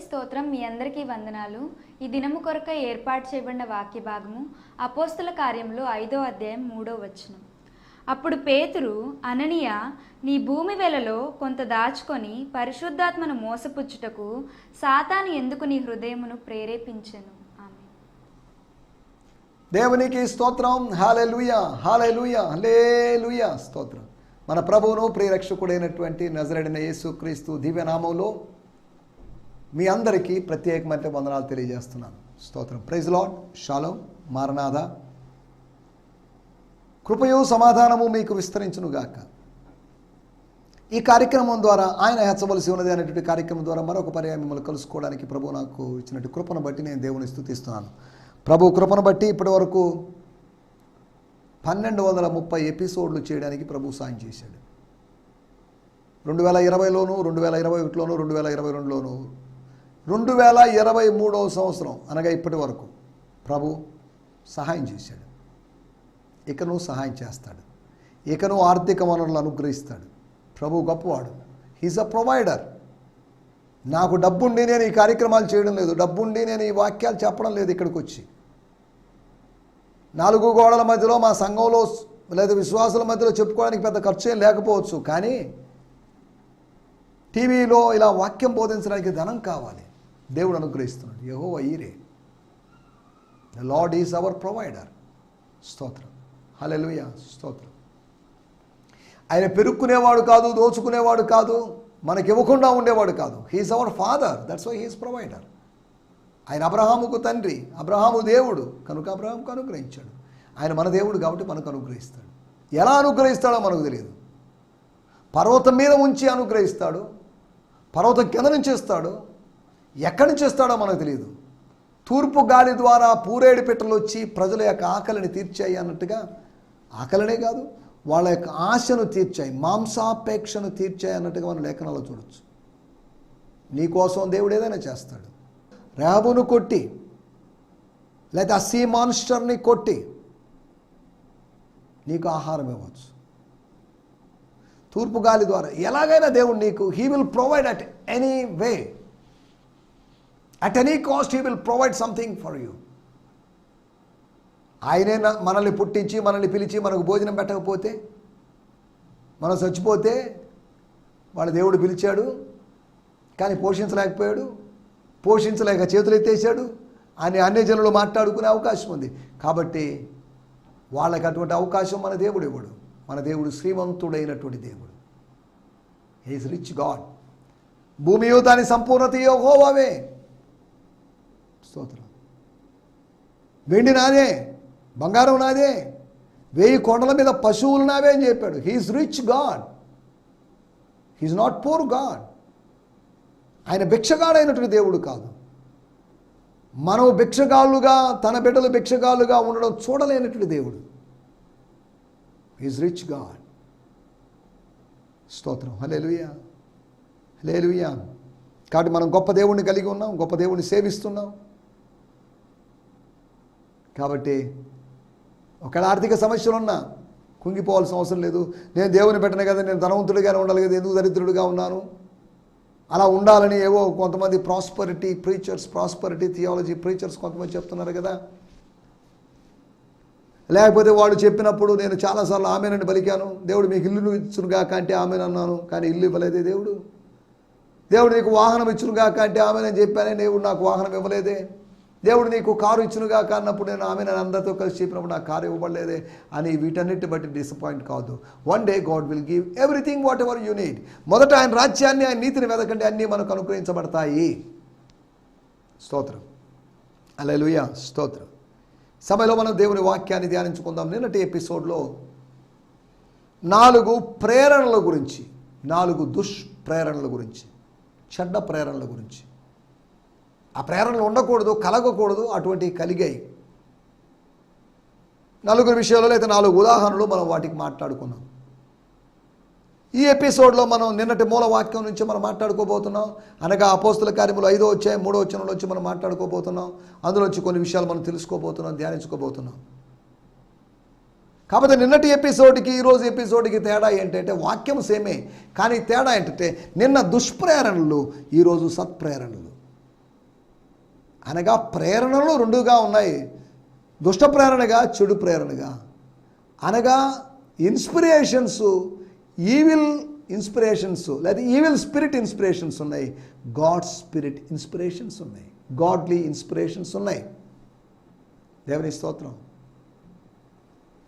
స్తోత్రం. మీ అందరికీ వందనాలు. ఈ దినము కొరకై ఏర్పాటు చేయబడిన వాక్య భాగము అపోస్తల కార్యములు 5వ అధ్యాయం 3వ వచనం. అప్పుడు పేతురు, అననీయ, నీ భూమి వెలలో కొంత దాచుకొని పరిశుద్ధాత్మను మోసపుచ్చుటకు సాతాను ఎందుకు నీ హృదయమును ప్రేరేపించెను? ఆమేన్. దేవునికి స్తోత్రం. హల్లెలూయా, హల్లెలూయా, హల్లెలూయా. స్తోత్రం. మన ప్రభువును ప్రియరక్షకుడైనటువంటి నజరేయుడైన యేసుక్రీస్తు దివ్యనామంలో మీ అందరికీ ప్రత్యేకమైన వందనాలు తెలియజేస్తున్నాను. స్తోత్రం. Praise Lord. షాలోమ్. మారనాథ. కృపయు సమాధానము మీకు విస్తరించునుగాక. ఈ కార్యక్రమం ద్వారా ఆయన హెచ్చవలసి ఉన్నది అనేటువంటి కార్యక్రమం ద్వారా మరొక పర్యాయం మిమ్మల్ని కలుసుకోవడానికి ప్రభు నాకు ఇచ్చినట్టు కృపను బట్టి నేను దేవుని స్తుతిస్తున్నాను. ప్రభు కృపను బట్టి ఇప్పటి వరకు 1230 ఎపిసోడ్లు చేయడానికి ప్రభు సాయం చేశాడు. 2020లోను, 2021లోను, 2022లోను, 2023వ సంవత్సరం అనగా ఇప్పటి వరకు ప్రభు సహాయం చేశాడు. ఇకను సహాయం చేస్తాడు. ఇకను ఆర్థిక వనరులు అనుగ్రహిస్తాడు. ప్రభు గొప్పవాడు. He's a provider. నాకు డబ్బుండి నేను ఈ కార్యక్రమాలు చేయడం లేదు, డబ్బుండి నేను ఈ వాక్యాలు చెప్పడం లేదు. ఇక్కడికి వచ్చి 4 గోడల మధ్యలో మా సంఘంలో లేదా విశ్వాసుల మధ్యలో చెప్పుకోవడానికి పెద్ద ఖర్చు ఏం లేకపోవచ్చు, కానీ టీవీలో ఇలా వాక్యం బోధించడానికి ధనం కావాలి. దేవుడు అనుగ్రహిస్తున్నాడు. యెహోవా ఈరే. The Lord is our provider. స్తోత్రం. హల్లెలూయా. స్తోత్రం. ఆయన పెరుక్కునేవాడు కాదు, దోచుకునేవాడు కాదు, మనకి ఇవ్వకుండా ఉండేవాడు కాదు. He's our father. That's why he's provider. ఆయన అబ్రహాముకు తండ్రి, అబ్రహాము దేవుడు కనుక అబ్రహాముకు అనుగ్రహించాడు. ఆయన మన దేవుడు కాబట్టి మనకు అనుగ్రహిస్తాడు. ఎలా అనుగ్రహిస్తాడో మనకు తెలియదు. పర్వతం మీద ఉంచి అనుగ్రహిస్తాడు, పర్వతం కింద నుంచి ఇస్తాడు, ఎక్కడి నుంచి ఇస్తాడో మనకు తెలియదు. తూర్పు గాలి ద్వారా పూరేడు పిట్టలు వచ్చి ప్రజల యొక్క ఆకలిని తీర్చాయి అన్నట్టుగా, ఆకలినే కాదు వాళ్ళ యొక్క ఆశను తీర్చాయి, మాంసాపేక్షను తీర్చాయి అన్నట్టుగా మనం లేఖనాల్లో చూడొచ్చు. నీకోసం దేవుడు ఏదైనా చేస్తాడు. రాబును కొట్టి లేదా ఆ సీ మాన్స్టర్ని కొట్టి నీకు ఆహారం ఇవ్వచ్చు. తూర్పు గాలి ద్వారా ఎలాగైనా దేవుడు నీకు he will provide at any way, at any cost he will provide something for you. ఆయనే మనల్ని పుట్టించి మనల్ని పిలిచి మనకు భోజనం పెట్టకపోతే, మనం చచ్చిపోతే వాళ్ళ దేవుడు పిలిచాడు కానీ పోషించలేకపోయాడు, పోషించలేక చేతులు ఎత్తేసాడు అని అన్ని జనులు మాట్లాడుకునే అవకాశం ఉంది. కాబట్టి వాళ్ళకి అటువంటి అవకాశం మన దేవుడు ఇవ్వడు. మన దేవుడు శ్రీమంతుడైనటువంటి దేవుడు. He is rich God. భూమియు దాని సంపూర్ణత యెహోవావే. స్తోత్రం. వెండి నాదే, బంగారం నాదే, 1000 కొండల మీద పశువులు నావే అని చెప్పాడు. He's rich God. He's not poor God. ఆయన భిక్షగాడైనటువంటి దేవుడు కాదు. మనం భిక్షగాళ్ళుగా, తన బిడ్డలు భిక్షగాళ్ళుగా ఉండడం చూడలేనటువంటి దేవుడు. He's rich God. స్తోత్రం. హల్లెలూయా, హల్లెలూయా. కాబట్టి మనం గొప్ప దేవుడిని కలిగి ఉన్నాం, గొప్ప దేవుడిని సేవిస్తున్నాం. కాబట్టి ఒకవేళ ఆర్థిక సమస్యలు ఉన్నా కుంగిపోవాల్సిన అవసరం లేదు. నేను దేవుని పెట్టిన కదా, నేను ధనవంతుడిగానే ఉండాలి కదా, ఎందుకు దరిద్రుడిగా ఉన్నాను, అలా ఉండాలని ఏవో కొంతమంది prosperity preachers, prosperity theology preachers కొంతమంది చెప్తున్నారు కదా. లేకపోతే వాడు చెప్పినప్పుడు నేను చాలాసార్లు ఆమెనని పలికాను, దేవుడు మీకు ఇల్లు ఇచ్చునుగాక అంటే ఆమెను అన్నాను, కానీ ఇల్లు ఇవ్వలేదే దేవుడు. దేవుడు నీకు వాహనం ఇచ్చునుగాక అంటే ఆమెనని చెప్పానే, దేవుడు నాకు వాహనం ఇవ్వలేదే. దేవుడు నీకు కారు ఇచ్చునుగాక అన్నప్పుడు నేను ఆమె అందరితో కలిసి చెప్పినప్పుడు నాకు కారు ఇవ్వబడలేదే అని వీటన్నిటి బట్టి డిసప్పాయింట్ కావద్దు. One day God will give everything what ever you need. మొదట ఆయన రాజ్యాన్ని, ఆయన నీతిని వెదకండి, అన్నీ మనకు అనుగ్రహించబడతాయి. స్తోత్రం. హల్లెలూయా. స్తోత్రం. సమయంలో మనం దేవుని వాక్యాన్ని ధ్యానించుకుందాం. నిన్నటి ఎపిసోడ్లో 4 ప్రేరణల గురించి, 4 దుష్ప్రేరణల గురించి, చెడ్డ ప్రేరణల గురించి, ఆ ప్రేరణలు ఉండకూడదు, కలగకూడదు, అటువంటివి కలిగాయి. 4 విషయాలు లేదా 4 ఉదాహరణలు మనం వాటికి మాట్లాడుకున్నాం. ఈ ఎపిసోడ్లో మనం నిన్నటి మూల వాక్యం నుంచి మనం మాట్లాడుకోబోతున్నాం. అనగా అపోస్తల కార్యములు 5వ అధ్యాయం 3వ వచనంలో వచ్చి మనం మాట్లాడుకోబోతున్నాం. అందులోంచి కొన్ని విషయాలు మనం తెలుసుకోబోతున్నాం, ధ్యానించుకోబోతున్నాం. కాకపోతే నిన్నటి ఎపిసోడ్కి ఈరోజు ఎపిసోడ్కి తేడా ఏంటంటే వాక్యం సేమే, కానీ తేడా ఏంటంటే నిన్న దుష్ప్రేరణలు, ఈరోజు సత్ప్రేరణలు. అనగా ప్రేరణలు రెండుగా ఉన్నాయి, దుష్ట ప్రేరణగా చెడు ప్రేరణగా. అనగా ఇన్స్పిరేషన్స్, ఈవిల్ ఇన్స్పిరేషన్స్ లేదా ఈవిల్ స్పిరిట్ ఇన్స్పిరేషన్స్ ఉన్నాయి, గాడ్ స్పిరిట్ ఇన్స్పిరేషన్స్ ఉన్నాయి, గాడ్లీ ఇన్స్పిరేషన్స్ ఉన్నాయి. దేవుని స్తోత్రం.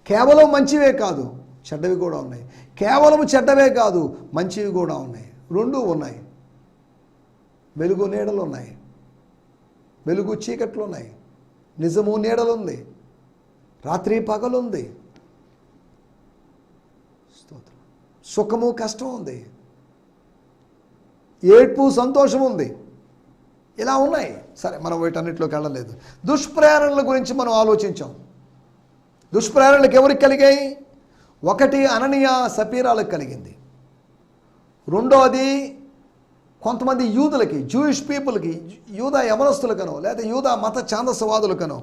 కేవలం మంచివే కాదు, చెడ్డవి కూడా ఉన్నాయి. కేవలం చెడ్డవే కాదు, మంచివి కూడా ఉన్నాయి. రెండూ ఉన్నాయి. వెలుగు నీడలు ఉన్నాయి, వెలుగు చీకట్లు ఉన్నాయి, నిజము నీడలు ఉంది, రాత్రి పగలుంది. స్తోత్రం. సుఖము కష్టం ఉంది, ఏడ్పు సంతోషం ఉంది. ఇలా ఉన్నాయి. సరే, మనం వీటన్నిటిలోకి వెళ్ళలేదు. దుష్ప్రేరణల గురించి మనం ఆలోచించాం. దుష్ప్రేరణలకు ఎవరికి కలిగాయి? ఒకటి అననీయ సపీరాలకు కలిగింది. రెండోది కొంతమంది యూదులకి, జూయిష్ పీపుల్కి, యూదా యవనస్తులకనో లేదా యూదా మత ఛాందసవాదులకనో,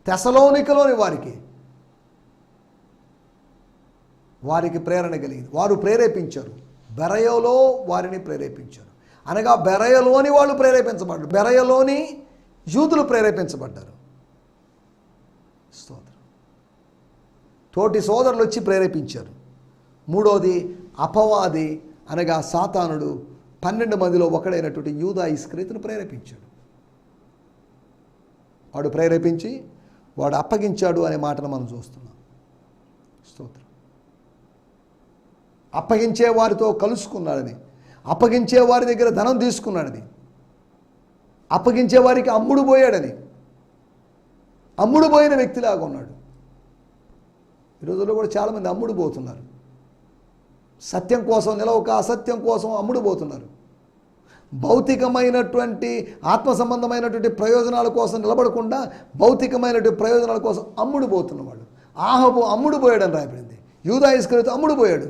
తెసలోనికలోని వారికి ప్రేరణ కలిగింది. వారు ప్రేరేపించారు. బెరయలో వారిని ప్రేరేపించారు. అనగా బెరయలోని వాళ్ళు ప్రేరేపించబడ్డారు, బెరయలోని యూదులు ప్రేరేపించబడ్డారు. స్తోత్రం. తోటి సోదరులు వచ్చి ప్రేరేపించారు. మూడోది అపవాది అనగా సాతానుడు 12 మందిలో ఒకడైనటువంటి యూదా ఇస్కరియోతును ప్రేరేపించాడు. వాడు ప్రేరేపించి వాడు అప్పగించాడు అనే మాటను మనం చూస్తున్నాం. స్తోత్రం. అప్పగించే వారితో కలుసుకున్నాడని, అప్పగించే వారి దగ్గర ధనం తీసుకున్నాడని, అప్పగించే వారికి అమ్ముడు పోయాడని, అమ్ముడు పోయిన వ్యక్తిలాగా ఉన్నాడు. ఈ రోజుల్లో కూడా చాలామంది అమ్ముడు పోతున్నారు. సత్యం కోసం నిలవక అసత్యం కోసం అమ్ముడు పోతున్నారు. భౌతికమైనటువంటి ఆత్మ సంబంధమైనటువంటి ప్రయోజనాల కోసం నిలబడకుండా భౌతికమైనటువంటి ప్రయోజనాల కోసం అమ్ముడు పోతున్న వాళ్ళు. ఆహాబు అమ్ముడు పోయాడని రాయబడింది. యూదా ఇస్కరియోతు అమ్ముడు పోయాడు.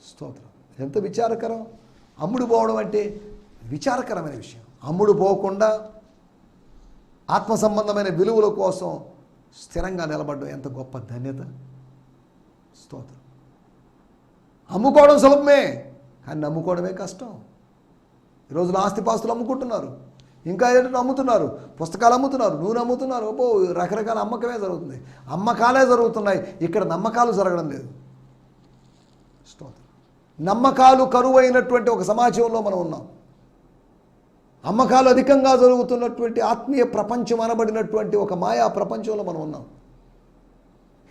స్తోత్రం. ఎంత విచారకరం! అమ్ముడు పోవడం అంటే విచారకరమైన విషయం. అమ్ముడు పోకుండా ఆత్మ సంబంధమైన విలువల కోసం స్థిరంగా నిలబడడం ఎంత గొప్ప ధన్యత. స్తోత్రం. అమ్ముకోవడం సులభమే, కానీ నమ్ముకోవడమే కష్టం. ఈరోజున ఆస్తిపాస్తులు అమ్ముకుంటున్నారు, ఇంకా ఏంటంటే అమ్ముతున్నారు, పుస్తకాలు అమ్ముతున్నారు, నూనె అమ్ముతున్నారు. అబ్బో, రకరకాల అమ్మకమే జరుగుతుంది. అమ్మకాలే జరుగుతున్నాయి, ఇక్కడ నమ్మకాలు జరగడం లేదు. స్తోత్రం. నమ్మకాలు కరువైనటువంటి ఒక సమాజంలో మనం ఉన్నాం. అమ్మకాలు అధికంగా జరుగుతున్నటువంటి ఆత్మీయ ప్రపంచం అనబడినటువంటి ఒక మాయా ప్రపంచంలో మనం ఉన్నాం.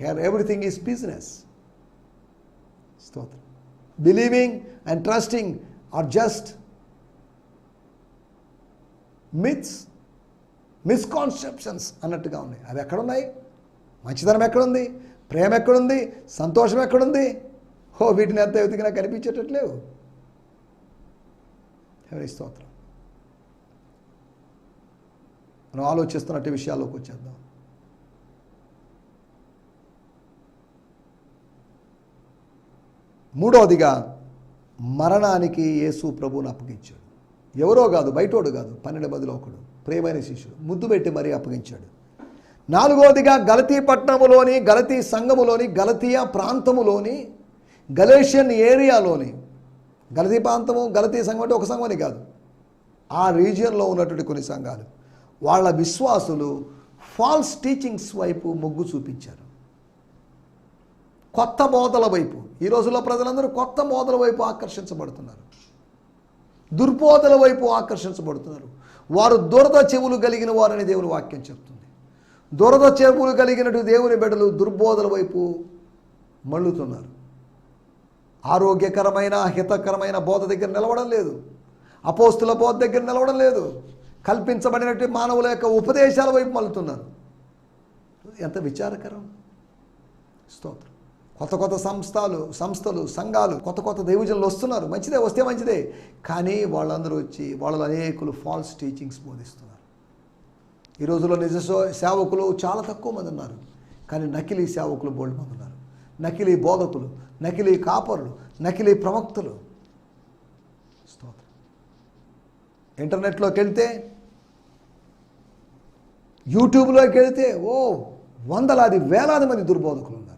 Here everything is business. స్తోత్రం. Believing and trusting are just myths, misconceptions అన్నట్టుగా ఉన్నాయి. అవి ఎక్కడున్నాయి? మంచితనం ఎక్కడుంది? ప్రేమ ఎక్కడుంది? సంతోషం ఎక్కడుంది? వీటిని ఎంత వెతికినా కనిపించేటట్లేవు. ఎవరి స్తోత్రం. మనం ఆలోచిస్తున్నట్టు విషయాల్లోకి వచ్చేద్దాం. మూడవదిగా మరణానికి యేసు ప్రభువును అప్పగించాడు. ఎవరో కాదు, బయటోడు కాదు, 12 మందిలో ఒకడు, ప్రియమైన శిష్యుడు, ముద్దు పెట్టి మరీ అప్పగించాడు. నాలుగవదిగా గలతీ పట్టణములోని, గలతీ సంఘములోని, గలతీయ ప్రాంతములోని, గలేషియన్ ఏరియాలోని, గలతీ ప్రాంతము, గలతీ సంఘం అంటే ఒక సంఘం అని కాదు, ఆ రీజియన్లో ఉన్నటువంటి కొన్ని సంఘాలు, వాళ్ళ విశ్వాసులు ఫాల్స్ టీచింగ్స్ వైపు మొగ్గు చూపించారు. కొత్త బోధల వైపు. ఈ రోజుల్లో ప్రజలందరూ కొత్త బోధల వైపు ఆకర్షించబడుతున్నారు, దుర్బోధల వైపు ఆకర్షించబడుతున్నారు. వారు దురద చెవులు కలిగిన వారని దేవుని వాక్యం చెప్తుంది. దురద చెవులు కలిగినట్టు దేవుని బిడ్డలు దుర్బోధల వైపు మళ్ళుతున్నారు. ఆరోగ్యకరమైన హితకరమైన బోధ దగ్గర నిలవడం లేదు, అపోస్తుల బోధ దగ్గర నిలవడం లేదు, కల్పించబడినట్టు మానవుల యొక్క ఉపదేశాల వైపు మళ్ళుతున్నారు. ఎంత విచారకరం. స్తోత్రం. కొత్త కొత్త సంస్థలు సంఘాలు, కొత్త కొత్త దైవజనులు వస్తున్నారు. మంచిదే, వస్తే మంచిదే. కానీ వాళ్ళందరూ వచ్చి వాళ్ళలో అనేకులు ఫాల్స్ టీచింగ్స్ బోధిస్తున్నారు. ఈ రోజుల్లో నిజ సేవకులు చాలా తక్కువ మంది ఉన్నారు, కానీ నకిలీ సేవకులు బోల్డ్ మంది ఉన్నారు. నకిలీ బోధకులు, నకిలీ కాపరులు, నకిలీ ప్రవక్తలు. స్తోత్రం. ఇంటర్నెట్లోకి వెళ్తే, యూట్యూబ్లోకి వెళితే వందలాది వేలాది మంది దుర్బోధకులు ఉన్నారు.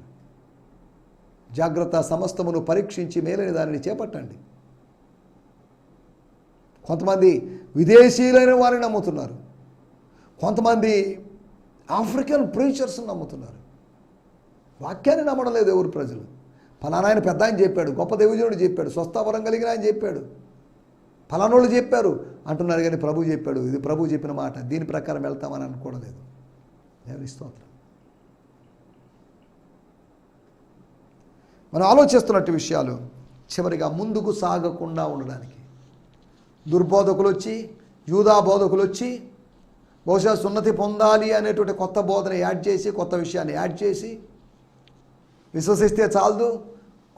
జాగ్రత్త, సమస్తమును పరీక్షించి మేలైన దానిని చేపట్టండి. కొంతమంది విదేశీయులైన వారిని నమ్ముతున్నారు, కొంతమంది ఆఫ్రికన్ ప్రీచర్స్ నమ్ముతున్నారు. వాక్యాన్ని నమ్మడం లేదు ఎవరు ప్రజలు. ఫలానా ఆయన పెద్ద ఆయన చెప్పాడు, గొప్ప దైవజనుడు చెప్పాడు, స్వస్థవరం కలిగిన ఆయన చెప్పాడు, ఫలానోళ్ళు చెప్పారు అంటున్నారు. కానీ ప్రభు చెప్పాడు, ఇది ప్రభు చెప్పిన మాట, దీని ప్రకారం వెళ్తామని అనుకోవడం. దేవుని స్తోత్రం. మనం ఆలోచిస్తున్నట్టు విషయాలు చివరిగా ముందుకు సాగకుండా ఉండడానికి దుర్బోధకులు వచ్చి, యూదా బోధకులు వచ్చి బహుశా సున్నతి పొందాలి అనేటువంటి కొత్త బోధన యాడ్ చేసి, కొత్త విషయాన్ని యాడ్ చేసి, విశ్వసిస్తే చాలదు,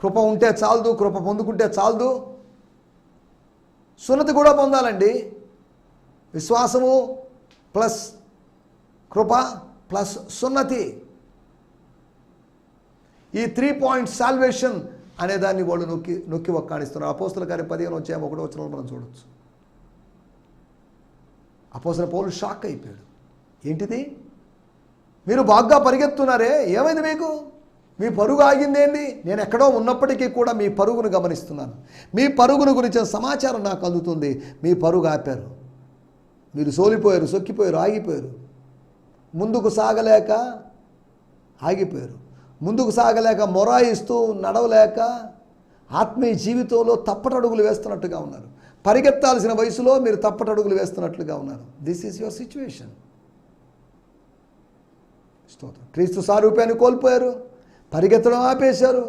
కృప ఉంటే చాలదు, కృప పొందుకుంటే చాలదు, సున్నతి కూడా పొందాలండి. విశ్వాసము ప్లస్ కృప ప్లస్ సున్నతి, ఈ 3 పాయింట్స్ సాల్వేషన్ అనేదాన్ని వాళ్ళు నొక్కి ఒక్కాడిస్తున్నారు. అపోస్తల కార్యం 15:1 మనం చూడొచ్చు. అపోస్తల పౌలు షాక్ అయిపోయాడు. ఏంటిది, మీరు బాగా పరిగెత్తున్నారే, ఏమైంది మీకు? మీ పరుగు ఆగిందేంటి? నేను ఎక్కడో ఉన్నప్పటికీ కూడా మీ పరుగును గమనిస్తున్నాను. మీ పరుగును గురించిన సమాచారం నాకు అందుతుంది. మీ పరుగు ఆపారు, మీరు సోలిపోయారు, సొక్కిపోయారు, ఆగిపోయారు. ముందుకు సాగలేక ఆగిపోయారు. ముందుకు సాగలేక మొరాయిస్తూ నడవలేక ఆత్మీయ జీవితంలో తప్పటడుగులు వేస్తున్నట్టుగా ఉన్నారు. పరిగెత్తాల్సిన వయసులో మీరు తప్పటడుగులు వేస్తున్నట్లుగా ఉన్నారు. This is your situation. స్తోత్రం. క్రీస్తు సారూప్యాన్ని కోల్పోయారు, పరిగెత్తడం ఆపేశారు.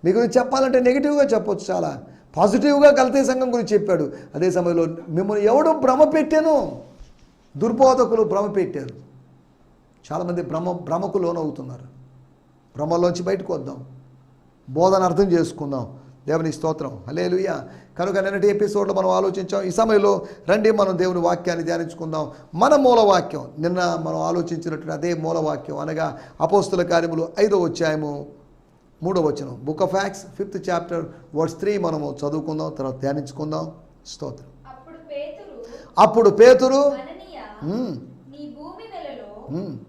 మీ గురించి చెప్పాలంటే నెగిటివ్గా చెప్పొచ్చు, చాలా పాజిటివ్గా గలతీ సంఘం గురించి చెప్పాడు. అదే సమయంలో మిమ్మల్ని ఎవడు భ్రమ పెట్టాను? దుర్బోధకులు భ్రమ పెట్టారు. చాలామంది భ్రమకు లోనవుతున్నారు. భ్రమలోంచి బయటకు వద్దాం, బోధన అర్థం చేసుకుందాం. దేవుని స్తోత్రం, హల్లెలూయా. కనుక నిన్నటి ఎపిసోడ్లో మనం ఆలోచించాం. ఈ సమయంలో రండి మనం దేవుని వాక్యాన్ని ధ్యానించుకుందాం. మన మూలవాక్యం నిన్న మనం ఆలోచించినట్టు అదే మూలవాక్యం, అనగా అపోస్తుల కార్యములు 5వ అధ్యాయము 3వ వచనం, book of Acts 5th chapter verse 3 మనము చదువుకుందాం, తర్వాత ధ్యానించుకుందాం. స్తోత్రం. అప్పుడు పేతురు నీ భూమి వెలలో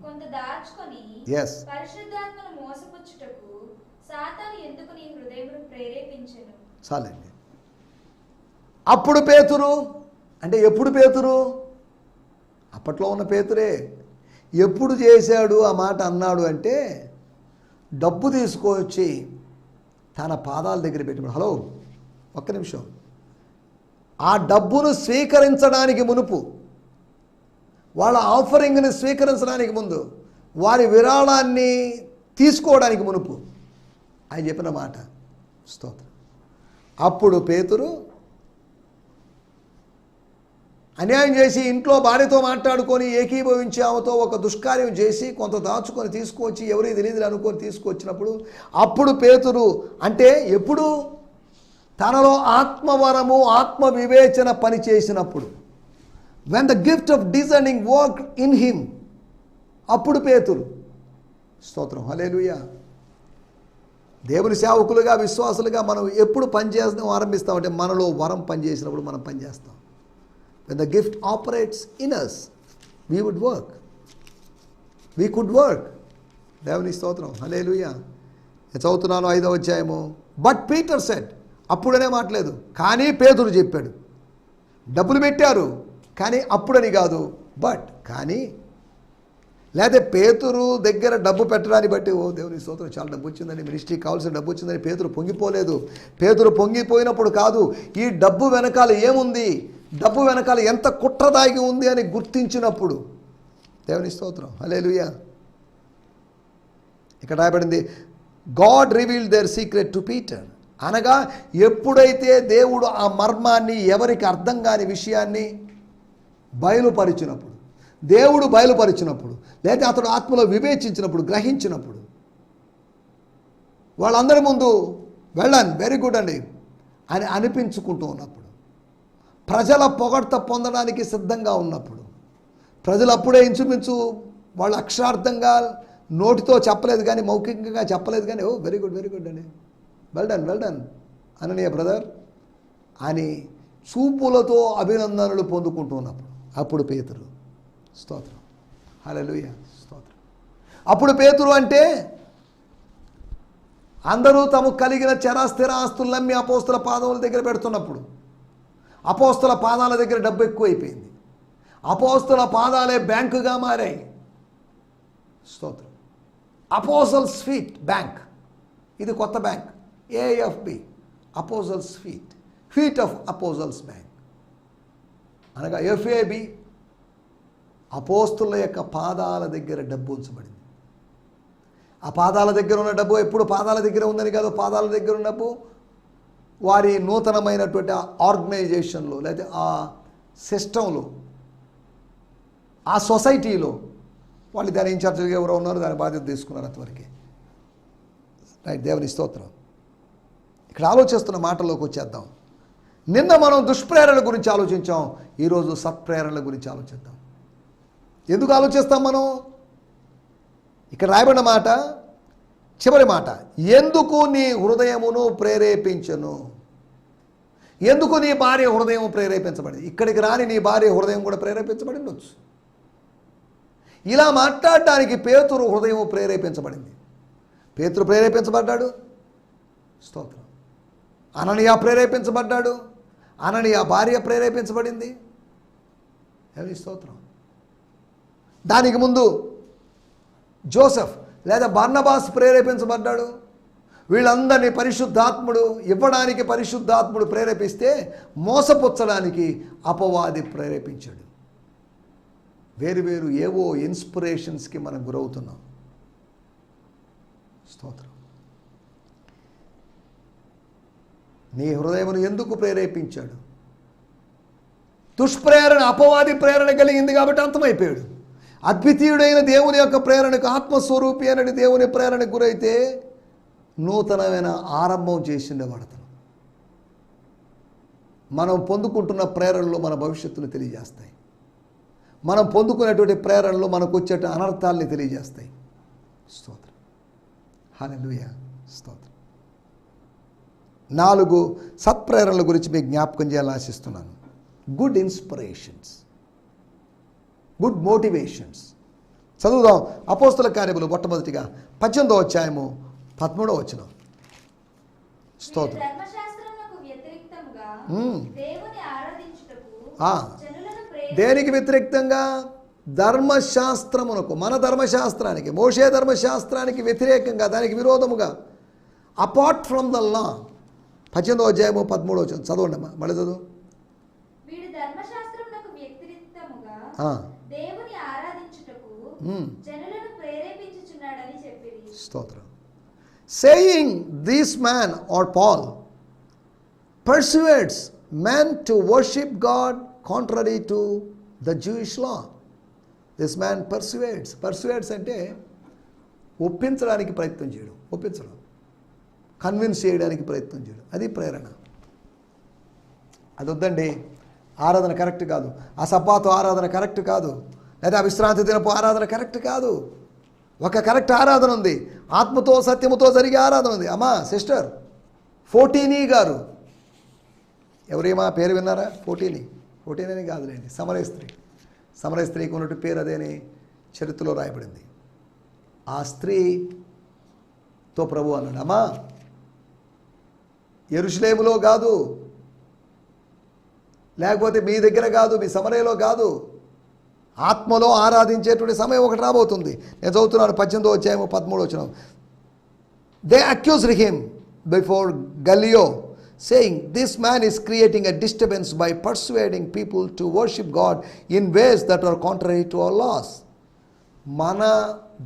కొంత దాచుకొని పరిశుద్ధాత్మను మోసపుచ్చుటకు సాతాను ఎందుకు నీ హృదయమును ప్రేరేపించెను. చాలండి. అప్పుడు పేతురు అంటే ఎప్పుడు పేతురు? అప్పట్లో ఉన్న పేతురే. ఎప్పుడు చేశాడు ఆ మాట అన్నాడు అంటే, డబ్బు తీసుకొచ్చి తన పాదాల దగ్గర పెట్టి, హలో ఒక్క నిమిషం, ఆ డబ్బును స్వీకరించడానికి మునుపు, వాళ్ళ ఆఫరింగ్ని స్వీకరించడానికి ముందు, వారి విరాళాన్ని తీసుకోవడానికి మునుపు ఆయన చెప్పిన మాట. స్తోత్రం. అప్పుడు పేతురు అన్యాయం చేసి ఇంట్లో భార్యతో మాట్లాడుకొని ఏకీభవించి ఆమెతో ఒక దుష్కార్యం చేసి కొంత దాచుకొని తీసుకొచ్చి ఎవరికి తెలియదు అనుకొని తీసుకొచ్చినప్పుడు, అప్పుడు పేతురు అంటే ఎప్పుడు? తనలో ఆత్మవరము, ఆత్మ వివేచన పని చేసినప్పుడు, when the gift of discerning worked in him, అప్పుడు పేతురు. స్తోత్రం, హల్లెలూయా. దేవుని సేవకులుగా, విశ్వాసులుగా మనం ఎప్పుడు పనిచేస్తాం ఆరంభిస్తామంటే మనలో వరం పనిచేసినప్పుడు మనం పనిచేస్తాం. when the gift operates in us, we would work, we could work. దేవుని స్తోత్రం, హల్లెలూయా. చదువుతున్నాను 5వ అధ్యాయము. బట్ పీటర్ సెడ్, అప్పుడనే మాట్లేదు, కానీ పేతురు చెప్పాడు. డబ్బులు పెట్టారు కానీ అప్పుడని కాదు, బట్ కానీ. లేదా పేతురు దగ్గర డబ్బు పెట్టడాన్ని బట్టి, ఓ దేవుని స్తోత్రం, చాలా డబ్బు వచ్చిందని, మినిస్ట్రీకి కావాల్సిన డబ్బు వచ్చిందని పేతురు పొంగిపోలేదు. పేతురు పొంగిపోయినప్పుడు కాదు, ఈ డబ్బు వెనకాల ఏముంది, డబ్బు వెనకాల ఎంత కుట్ర దాగి ఉంది అని గుర్తించినప్పుడు. దేవుని స్తోత్రం, హల్లెలూయా. ఇక్కడ రాయబడింది, God revealed their secret to Peter, అనగా ఎప్పుడైతే దేవుడు ఆ మర్మాన్ని, ఎవరికి అర్థం కాని విషయాన్ని బయలుపరిచినప్పుడు, దేవుడు బయలుపరిచినప్పుడు, లేదా అతడు ఆత్మలో వివేచించినప్పుడు, గ్రహించినప్పుడు, వాళ్ళందరి ముందు వెళ్ళాను, వెరీ గుడ్ అండి అని అనిపించుకుంటూ ఉన్నప్పుడు, ప్రజల పొగడ్త పొందడానికి సిద్ధంగా ఉన్నప్పుడు, ప్రజలు అప్పుడే ఇంచుమించు వాళ్ళు అక్షరార్థంగా నోటితో చెప్పలేదు కానీ, మౌఖికంగా చెప్పలేదు కానీ, ఓ వెరీ గుడ్ అండి, వెల్ డన్ అననీయ బ్రదర్ అని చూపులతో అభినందనలు పొందుకుంటూ ఉన్నప్పుడు, అప్పుడు పేతురు. స్తోత్రం, హల్లెలూయా, స్తోత్రం. అప్పుడు పేతురు అంటే అందరూ తమకు కలిగిన స్థిర ఆస్తులు నమ్మి అపోస్తల పాదముల దగ్గర పెడుతున్నప్పుడు, అపోస్తల పాదాల దగ్గర డబ్బు ఎక్కువైపోయింది. అపోస్తల పాదాలే బ్యాంకుగా మారాయి. స్తోత్రం. అపోజల్స్ ఫీట్ బ్యాంక్, ఇది కొత్త bank. AFB, అపోజల్స్ feet, feet of అపోజల్స్ bank. అనగా ఎఫ్ఏబి, అపోస్తుల యొక్క పాదాల దగ్గర డబ్బు ఉంచబడింది. ఆ పాదాల దగ్గర ఉన్న డబ్బు ఎప్పుడు పాదాల దగ్గర ఉందని కాదు, పాదాల దగ్గర ఉన్న డబ్బు వారి నూతనమైనటువంటి ఆర్గనైజేషన్లో, లేదా ఆ సిస్టంలో, ఆ సొసైటీలో వాళ్ళు దాని ఇన్ఛార్జ్గా ఎవరో ఉన్నారు, దాని బాధ్యత తీసుకున్నారు అంతవరకే. రైట్, దేవుని స్తోత్రం. ఇక్కడ ఆలోచిస్తున్న మాటల్లోకి వచ్చేద్దాం. నిన్న మనం దుష్ప్రేరణల గురించి ఆలోచించాం, ఈరోజు సత్ప్రేరణల గురించి ఆలోచిద్దాం. ఎందుకు ఆలోచిస్తాం మనం? ఇక్కడ రాయబడిన మాట, చివరి మాట, ఎందుకు నీ హృదయమును ప్రేరేపించను. ఎందుకు నీ భార్య హృదయం ప్రేరేపించబడింది? ఇక్కడికి రాని నీ భార్య హృదయం కూడా ప్రేరేపించబడి ఉండొచ్చు. ఇలా మాట్లాడడానికి పేతురు హృదయం ప్రేరేపించబడింది. పేతురు ప్రేరేపించబడ్డాడు. స్తోత్రం. అననీయ ప్రేరేపించబడ్డాడు. అననీయ భార్య ప్రేరేపించబడింది. ఎవరి స్తోత్రం. దానికి ముందు జోసెఫ్ లేదా బర్నబాస్ ప్రేరేపించబడ్డాడు. వీళ్ళందరినీ పరిశుద్ధాత్ముడు ఇవ్వడానికి పరిశుద్ధాత్ముడు ప్రేరేపిస్తే మోసపుచ్చడానికి అపవాది ప్రేరేపించాడు. వేరు ఏవో ఇన్స్పిరేషన్స్కి మనం గురవుతున్నాం. స్తోత్రం. నీ హృదయమును ఎందుకు ప్రేరేపించాడు? దుష్ప్రేరణ, అపవాది ప్రేరణ కలిగింది కాబట్టి అంతమైపోయాడు. అద్వితీయుడైన దేవుని యొక్క ప్రేరణకు, ఆత్మస్వరూపి అనేది దేవుని ప్రేరణకు గురైతే నూతనమైన ఆరంభం చేసిండేవాడు అతను. మనం పొందుకుంటున్న ప్రేరణలు మన భవిష్యత్తును తెలియజేస్తాయి. మనం పొందుకునేటువంటి ప్రేరణలు మనకు వచ్చే అనర్థాలని తెలియజేస్తాయి. స్తోత్రం. హల్లెలూయా. స్తోత్రం. 4 సత్ప్రేరణల గురించి మీకు జ్ఞాపకం చేయాలని ఆశిస్తున్నాను. Good inspirations, good motivations. చదువుదాం. అపోస్తల కార్యములు మొట్టమొదటిగా 18వ అధ్యాయము 13వ వచనం. స్తోత్రం. దేనికి వ్యతిరేక్తంగా? ధర్మశాస్త్రమునకు, మన ధర్మశాస్త్రానికి, మోషే ధర్మశాస్త్రానికి వ్యతిరేకంగా, దానికి విరోధముగా, అపార్ట్ ఫ్రమ్ ద లా. 18వ అధ్యాయము 13వ వచనం చదవండి అమ్మా, మళ్ళీ చదువు. స్తోత్రం. Saying this man or Paul persuades men to worship God contrary to the Jewish law. This man persuades. Persuades అంటే ఒప్పించడానికి ప్రయత్నం చేయడం, ఒప్పించడం, కన్విన్స్ చేయడానికి ప్రయత్నం చేయడం, అది ప్రేరణ. అది వద్దండి, ఆరాధన కరెక్ట్ కాదు, ఆ సబ్బాతు ఆరాధన కరెక్ట్ కాదు, లేదా విశ్రాంతి దినపు ఆరాధన కరెక్ట్ కాదు. ఒక కరెక్ట్ ఆరాధన ఉంది, ఆత్మతో సత్యముతో జరిగే ఆరాధన ఉంది. అమ్మా సిస్టర్ ఫోర్టీనీ గారు, ఎవరేమా పేరు విన్నారా? ఫోర్టీనీ అని కాదులేండి, సమరయ స్త్రీకి ఉన్నట్టు పేరు అదేని చరిత్రలో రాయబడింది. ఆ స్త్రీతో ప్రభు అన్నాడు, అమ్మా యెరూషలేములో కాదు, లేకపోతే మీ దగ్గర కాదు, మీ సమరయలో కాదు, ఆత్మలో ఆరాధించేటువంటి సమయం ఒకటి రాబోతుంది. నేను చదువుతున్నాను 18వ అధ్యాయం 13వ వచనం. They accused him before Gallio saying this man is creating a disturbance by persuading people to worship God in ways that are contrary to our laws. మన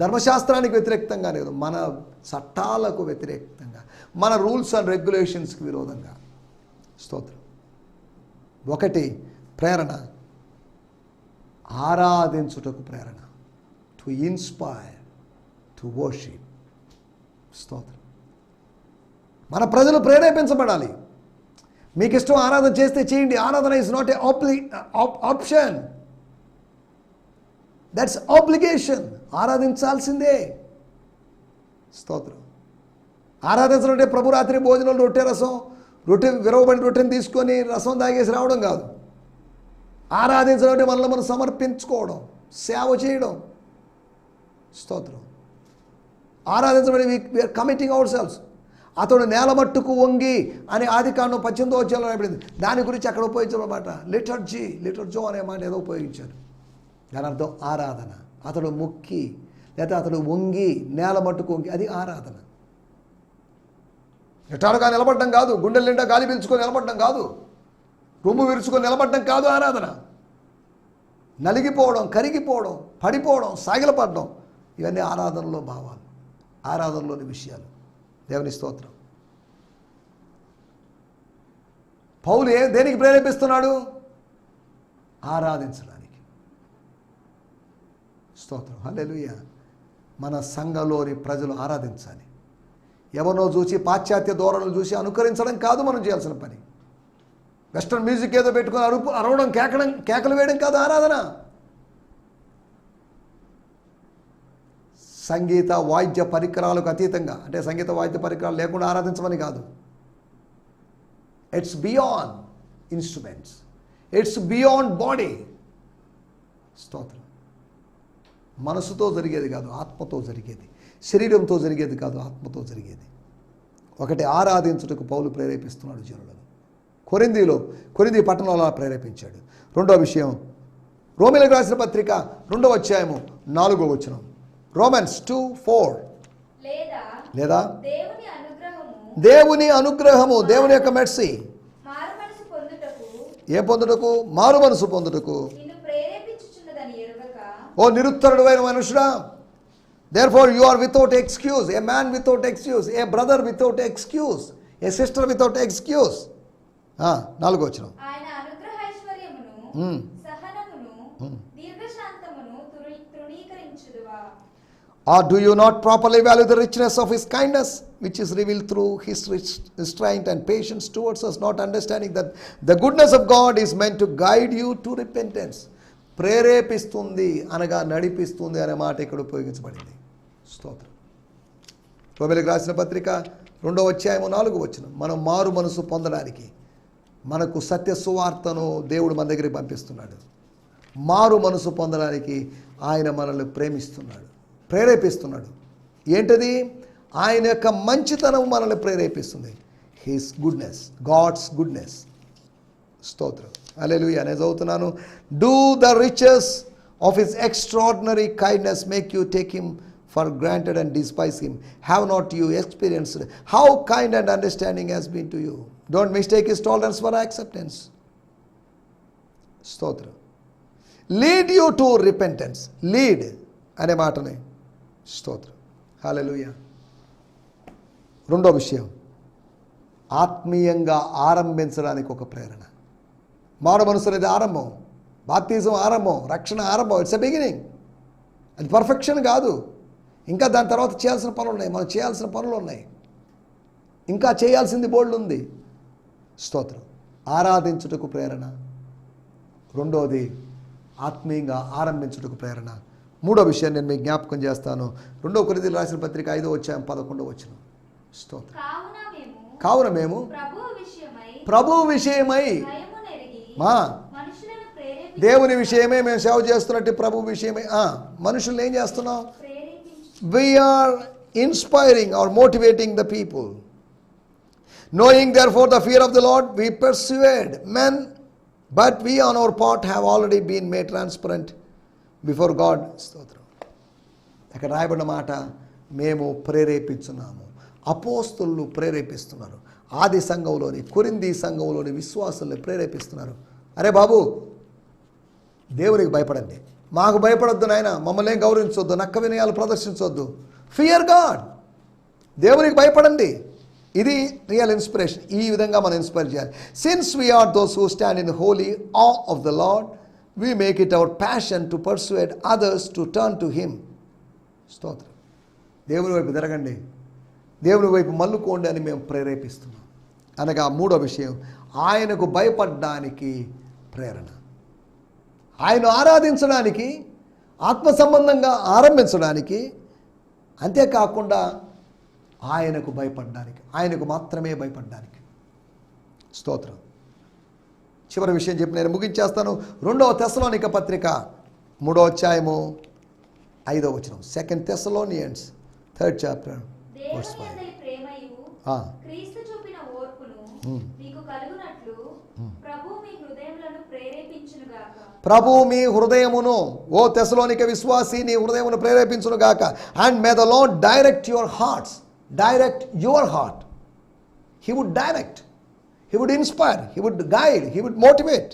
ధర్మశాస్త్రానికి వ్యతిరేకంగా లేదు, మన చట్టాలకు వ్యతిరేకంగా, మన రూల్స్ అండ్ రెగ్యులేషన్స్కి విరోధంగా. స్తోత్రం. ఒకటి ప్రేరణ, ఆరాధించుటకు ప్రేరణ, టు ఇన్స్పైర్, టు వర్షిప్. స్తోత్రం. మన ప్రజలు ప్రేరేపించబడాలి. మీకు ఇష్టం ఆరాధన చేస్తే చేయండి, ఆరాధన is not a option, that's obligation. ఆరాధించాల్సిందే. స్తోత్రం. ఆరాధించడం అంటే ప్రభు రాత్రి భోజనం రొట్టె విరవబడిన రొట్టెని తీసుకొని రసం తాగేసి రావడం కాదు. ఆరాధించడం అంటే మనల్ని మనం సమర్పించుకోవడం, సేవ చేయడం. స్తోత్రం. ఆరాధించడం వీఆర్ కమిటింగ్ అవర్ సెల్వ్స్. అతడు నేల మట్టుకు వంగి అని ఆదికాండం 18వ అధ్యాయంలో రాయబడింది. దాని గురించి అక్కడ ఉపయోగించడం మాట లిటర్జో అనే మాట ఏదో ఉపయోగించారు. దాని అర్థం ఆరాధన. అతడు మొక్కి లేదా అతడు వంగి నేల మట్టుకు వంగి, అది ఆరాధన. ఎటారుగా నిలబడడం కాదు, గుండెల నిండా గాలి పీల్చుకొని నిలబడడం కాదు, రొమ్ము విరుచుకొని నిలబడడం కాదు ఆరాధన. నలిగిపోవడం, కరిగిపోవడం, పడిపోవడం, సాగిలపడడం, ఇవన్నీ ఆరాధనలో భావాలు, ఆరాధనలోని విషయాలు. దేవుని స్తోత్రం. పౌలు దేనికి ప్రేరేపిస్తున్నాడు? ఆరాధించడానికి. స్తోత్రం. హల్లెలూయా. మన సంఘంలోని ప్రజలు ఆరాధించాలి. ఎవరినో చూసి పాశ్చాత్య ధోరణులు చూసి అనుకరించడం కాదు మనం చేయాల్సిన పని. వెస్ట్రన్ మ్యూజిక్ ఏదో పెట్టుకొని అరవడం, కేకలు వేయడం కాదు ఆరాధన. సంగీత వాయిద్య పరికరాలకు అతీతంగా, అంటే సంగీత వాయిద్య పరికరాలు లేకుండా ఆరాధించమని కాదు. It's beyond instruments, it's beyond body. స్తోత్రం. మనసుతో జరిగేది కాదు, ఆత్మతో జరిగేది. శరీరంతో జరిగేది కాదు, ఆత్మతో జరిగేది. ఒకటి ఆరాధించుటకు పౌలు ప్రేరేపిస్తున్నాడు జనులను. కొరింథీ పట్టణంలో ప్రేరేపించాడు. రెండో విషయం, రోమీయులకు రాసిన పత్రిక 2వ అధ్యాయము 4వ వచనం. రోమన్స్ 2:4. లేదా దేవుని అనుగ్రహము, దేవుని యొక్క మెర్సీ. ఏ పొందుటకు? మారు మనసు పొందుటకు. ఓ నిరుత్తరుడైన మనుషుడా, therefore you are without excuse, a man without excuse, a brother without excuse, a sister without excuse. 4వ వచనం. ఆయన అనుగ్రహైశ్వర్యమును సహనమును దీర్ఘశాంతమును తృణీకరించుదువా? Or do you not properly value the richness of his kindness, which is revealed through his restraint and patience towards us, not understanding that the goodness of God is meant to guide you to repentance? ప్రేరేపిస్తుంది అనగా నడిపిస్తుంది అనే మాట ఇక్కడ ఉపయోగించబడింది. స్తోత్రం. రోమీయులకు రాసిన పత్రిక 2వ అధ్యాయము 4వ వచనం. మనం మారు మనసు పొందడానికి మనకు సత్య సువార్తను దేవుడు మన దగ్గరికి పంపిస్తున్నాడు. మారు మనసు పొందడానికి ఆయన మనల్ని ప్రేరేపిస్తున్నాడు. ఏంటది? ఆయన యొక్క మంచితనం మనల్ని ప్రేరేపిస్తుంది. His goodness, God's goodness. స్తోత్రం. హల్లెలూయా. నేను చదువుతున్నాను. Do the riches of his extraordinary kindness make you take him for granted and despise him? Have not you experienced how kind and understanding has been to you? Don't mistake his tolerance for acceptance. స్తోత్రం. Lead you to repentance. Lead అనే మాటనే. స్తోత్రం. హల్లెలూయా. రెండో విషయం, ఆత్మీయంగా ఆరంభించడానికి ఒక ప్రేరణ. మారు మనసు అనేది ఆరంభం, బాప్తిజం ఆరంభం, రక్షణ ఆరంభం. It's a beginning. అది పర్ఫెక్షన్ కాదు. ఇంకా దాని తర్వాత చేయాల్సిన పనులు ఉన్నాయి. మనం చేయాల్సిన పనులు ఉన్నాయి. ఇంకా చేయాల్సింది బోల్డ్ ఉంది. స్తోత్రం. ఆరాధించుటకు ప్రేరణ. రెండోది ఆత్మీయంగా ఆరంభించుటకు ప్రేరణ. మూడో విషయం నేను మీకు జ్ఞాపకం చేస్తాను. 2వ కొరింథీయులకు రాసిన పత్రిక 5వ అధ్యాయం 11వ వచనం. స్తోత్రం. కావున మేము ప్రభు విషయమై దేవుని విషయమే మేము సేవ చేస్తున్నట్టు ప్రభు విషయమై మనుషుల్ని ఏం చేస్తున్నాం? We are inspiring or motivating the people. Knowing therefore the fear of the Lord, we persuade men, but we on our part have already been made transparent before God. స్తోత్రం. ఇక్కడ రాయబడిన మాట, మేము ప్రేరేపించున్నాము. అపోస్తలులు ప్రేరేపిస్తున్నారు. ఆది సంఘంలోని, కొరింథీ సంఘంలోని విశ్వాసుల్ని ప్రేరేపిస్తున్నారు. అరే బాబు, దేవునికి భయపడండి. మాకు భయపడొద్దు నాయన, మమ్మల్ని ఏం గౌరవించొద్దు, నక్క వినయాలు ప్రదర్శించొద్దు. Fear God. దేవునికి భయపడండి. ఇది రియల్ ఇన్స్పిరేషన్. ఈ విధంగా మనం ఇన్స్పైర్ చేయాలి. Since we are those who stand in holy awe of the Lord, we make it our passion to persuade others to turn to him. స్తోత్రం. దేవుని వైపు తిరగండి, దేవుని వైపు మల్లుకోండి అని మేము ప్రేరేపిస్తున్నాం. అనగా మూడో విషయం, ఆయనకు భయపడడానికి ప్రేరణ. ఆయన ఆరాధించడానికి, ఆత్మ సంబంధంగా ఆరంభించడానికి, అంతేకాకుండా ఆయనకు భయపడడానికి, ఆయనకు మాత్రమే భయపడడానికి. స్తోత్రం. చివరి విషయం చెప్పి నేను ముగించేస్తాను. 2వ తెస్సలోనిక పత్రిక 3వ అధ్యాయము 5వ వచనం. 2 Thessalonians 3rd chapter verse 5. క్రీస్తు చూపిన ఓర్పును మీకు కలుగునట్లు ప్రభువు మీ హృదయములను ప్రేరేపించునుగాక. ప్రభు మీ హృదయమును, ఓ తెసలోనిక విశ్వాసి, నీ హృదయమును ప్రేరేపించును గాక. And may the Lord direct your hearts. Direct your heart. He would direct, he would inspire, he would guide, he would motivate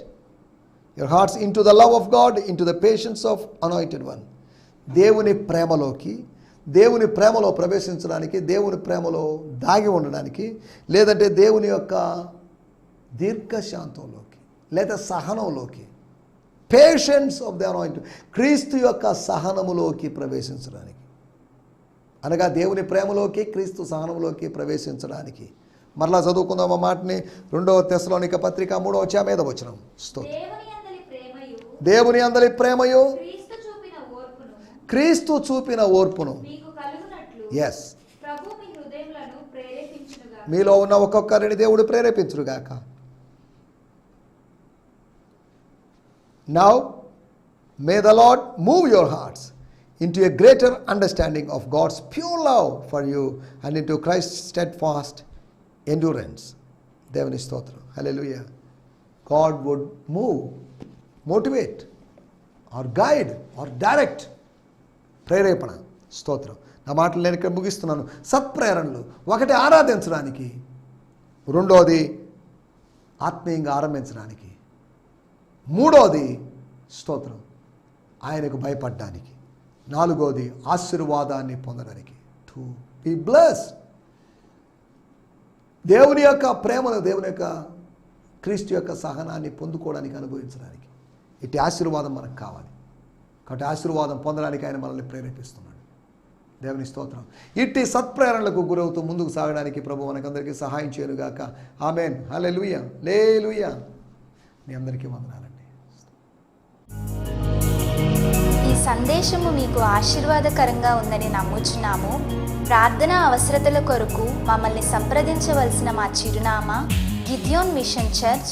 your hearts into the love of God, into the patience of anointed one. దేవుని ప్రేమలోకి, దేవుని ప్రేమలో ప్రవేశించడానికి, దేవుని ప్రేమలో దాగి ఉండడానికి, లేదంటే దేవుని యొక్క దీర్ఘశాంతంలోకి, లేదా సహనంలోకి, పేషెన్స్ ఆఫ్ ద అనాయింటెడ్, క్రీస్తు యొక్క సహనములోకి ప్రవేశించడానికి, అనగా దేవుని ప్రేమలోకి, క్రీస్తు సహనంలోకి ప్రవేశించడానికి. మరలా చదువుకుందాం ఆ మాటని. 2వ తెస్సలోనిక పత్రిక 3వ అధ్యాయం 5వ వచనం. దేవుని అందలి ప్రేమయు క్రీస్తు చూపిన ఓర్పును ఎస్ మీలో ఉన్న ఒక్కొక్కరిని దేవుడు ప్రేరేపించుగాక. Now may the Lord move your hearts into a greater understanding of God's pure love for you and into Christ's steadfast endurance. దేవుని స్తోత్రం. హల్లెలూయా. God would move, motivate or guide or direct. ప్రేరేపణ. స్తోత్రం. నా మాటలు నేను ఇక్కడ ముగిస్తున్నాను. సత్ప్రేరణలు, ఒకటి ఆరాధించడానికి, రెండోది ఆత్మీయంగా ఆరంభించడానికి, మూడోది స్తోత్రం ఆయనకు భయపడడానికి, నాలుగోది ఆశీర్వాదాన్ని పొందడానికి. To be blessed. దేవుని యొక్క ప్రేమను, దేవుని యొక్క క్రీస్తు యొక్క సహనాన్ని పొందుకోవడానికి, అనుభవించడానికి ఇటు ఆశీర్వాదం మనకు కావాలి. కాబట్టి ఆశీర్వాదం పొందడానికి ఆయన మనల్ని ప్రేరేపిస్తున్నాడు. దేవుని స్తోత్రం. ఇట్టి సత్ప్రేరణలకు గురవుతూ ముందుకు సాగడానికి ప్రభు మనకందరికీ సహాయం చేయనుగాక. ఆమేన్. హల్లెలూయా. హల్లెలూయా. మీ అందరికీ వందనాలండి. ఈ సందేశము మీకు ఆశీర్వాదకరంగా ఉందని నమ్ముచున్నాము. ప్రార్థన అవసరతల కొరకు మమ్మల్ని సంప్రదించవలసిన మా చిరునామా గిద్యోన్ మిషన్ చర్చ్,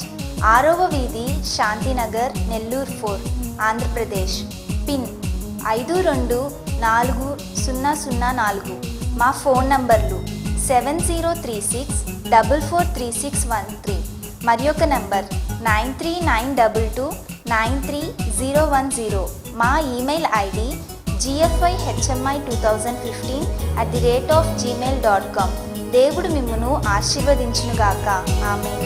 6వ వీధి, శాంతినగర్, నెల్లూరు 4, ఆంధ్రప్రదేశ్. పిన్ 524004. మా ఫోన్ నంబర్లు 7036443613 మరియొక నంబర్ 9392293010. మా ఈమెయిల్ ఐడి gfihmi2015@gmail.com. దేవుడు మిమ్మును ఆశీర్వదించునుగాక. ఆమేన్.